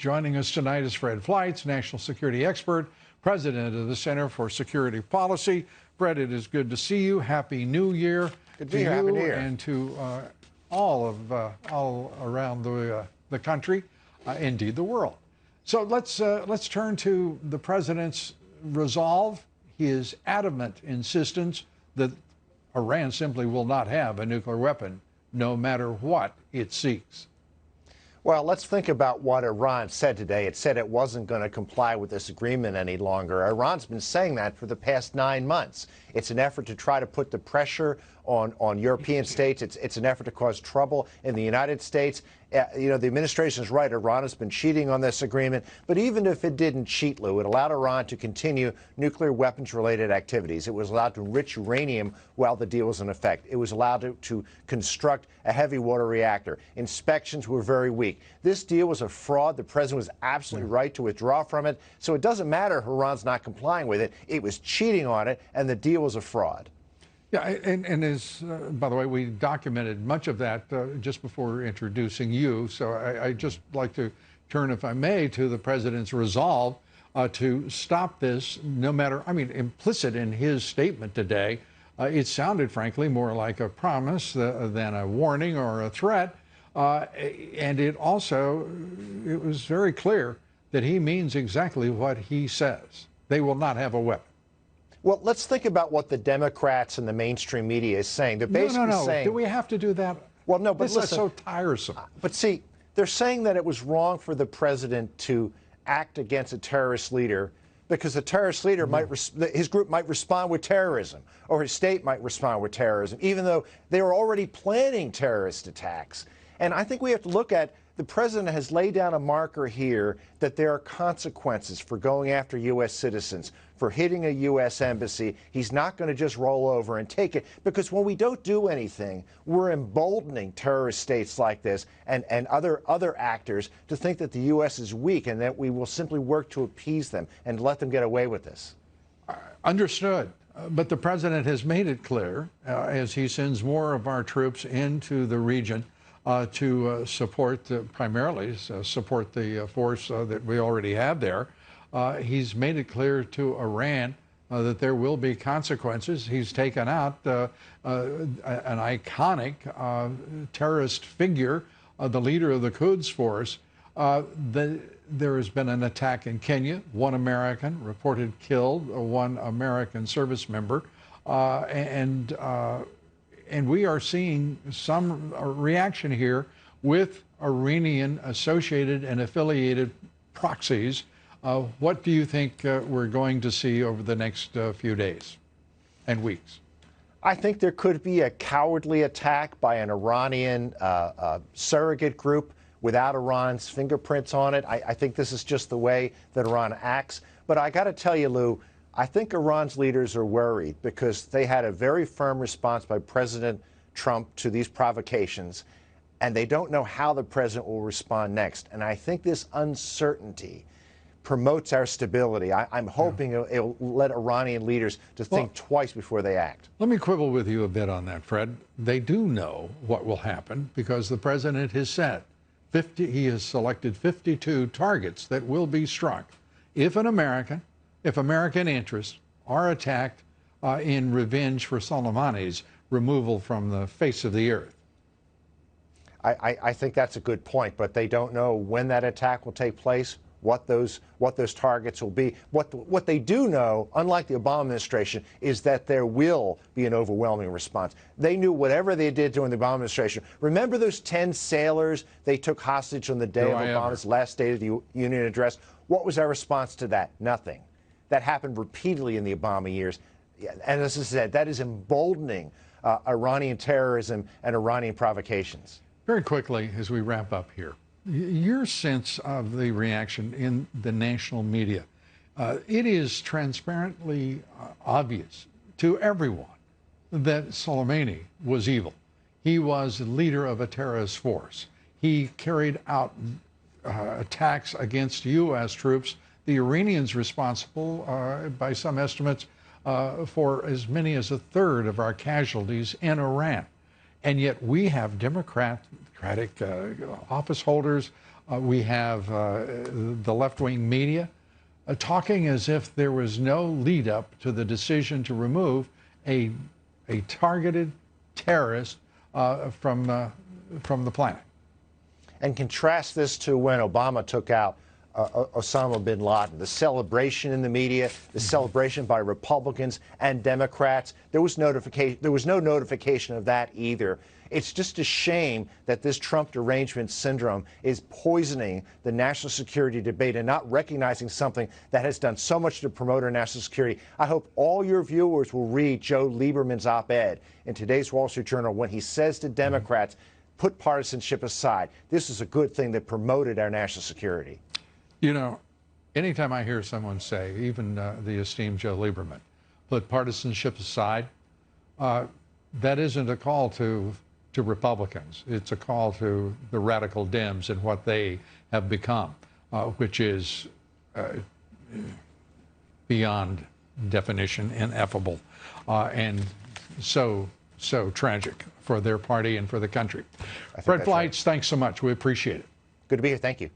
Joining us tonight is Fred Fleitz, national security expert, president of the Center for Security Policy. Fred, it is good to see you. Happy New Year to you. Happy New Year. And to all around the country, indeed the world. So let's turn to the president's resolve, his adamant insistence that Iran simply will not have a nuclear weapon, no matter what it seeks. Well, let's think about what Iran said today. It said it wasn't going to comply with this agreement any longer. Iran's been saying that for the past 9 months. It's an effort to try to put the pressure on European states. It's an effort to cause trouble in the United States. You know, the administration is right. Iran has been cheating on this agreement. But even if it didn't cheat, Lou, it allowed Iran to continue nuclear weapons-related activities. It was allowed to enrich uranium while the deal was in effect. It was allowed to construct a heavy water reactor. Inspections were very weak. This deal was a fraud. The president was absolutely right to withdraw from it. So it doesn't matter if Iran's not complying with it. It was cheating on it, and the deal was a fraud. Yeah, and as, by the way, we documented much of that just before introducing you. So I just like to turn, if I may, to the president's resolve to stop this, no matter, I mean, implicit in his statement today, it sounded, frankly, more like a promise than a warning or a threat. And it was very clear that he means exactly what he says. They will not have a weapon. Well, let's think about what the Democrats and the mainstream media is saying. They're basically saying... Do we have to do that? Well, no, but this listen... is so tiresome. But see, they're saying that it was wrong for the president to act against a terrorist leader because the terrorist leader his group might respond with terrorism, or his state might respond with terrorism, even though they were already planning terrorist attacks. And I think we have to look at the president has laid down a marker here that there are consequences for going after U.S. citizens, for hitting a U.S. embassy. He's not going to just roll over and take it, because when we don't do anything, we're emboldening terrorist states like this and other actors to think that the U.S. is weak and that we will simply work to appease them and let them get away with this. Understood. But the president has made it clear, as he sends more of our troops into the region, to support, primarily support the force that we already have there. He's made it clear to Iran that there will be consequences. He's taken out an iconic terrorist figure, the leader of the Quds force. There has been an attack in Kenya, one American reported killed, one American service member, and we are seeing some reaction here with Iranian associated and affiliated proxies. What do you think we're going to see over the next few days and weeks? I think there could be a cowardly attack by an Iranian surrogate group without Iran's fingerprints on it. I think this is just the way that Iran acts. But I got to tell you, Lou, I think Iran's leaders are worried because they had a very firm response by President Trump to these provocations, and they don't know how the president will respond next. And I think this uncertainty promotes our stability. I'm hoping it'll let Iranian leaders to think twice before they act. Let me quibble with you a bit on that, Fred. They do know what will happen because the president has said he has selected 52 targets that will be struck if American interests are attacked in revenge for Soleimani's removal from the face of the earth. I think that's a good point, but they don't know when that attack will take place, what those targets will be. What they do know, unlike the Obama administration, is that there will be an overwhelming response. They knew whatever they did during the Obama administration. Remember those 10 sailors they took hostage on the day of Obama's last State of the Union address? What was our response to that? Nothing. That happened repeatedly in the Obama years. And as I said, that is emboldening Iranian terrorism and Iranian provocations. Very quickly, as we wrap up here, your sense of the reaction in the national media. It is transparently obvious to everyone that Soleimani was evil. He was the leader of a terrorist force. He carried out attacks against U.S. troops. The Iranians responsible, by some estimates, for as many as a third of our casualties in Iran. And yet we have Democratic office holders We have the left-wing media talking as if there was no lead up to the decision to remove a targeted terrorist from the planet. And contrast this to when Obama took out Osama bin Laden, the celebration in the media, the celebration by Republicans and Democrats. There was no notification of that either. It's just a shame that this Trump derangement syndrome is poisoning the national security debate and not recognizing something that has done so much to promote our national security. I hope all your viewers will read Joe Lieberman's op-ed in today's Wall Street Journal when he says to Democrats, put partisanship aside. This is a good thing that promoted our national security. You know, anytime I hear someone say, even the esteemed Joe Lieberman, put partisanship aside, that isn't a call to Republicans. It's a call to the radical Dems and what they have become, which is beyond definition, ineffable, and so tragic for their party and for the country. Fred Fleitz, thanks so much. We appreciate it. Good to be here. Thank you.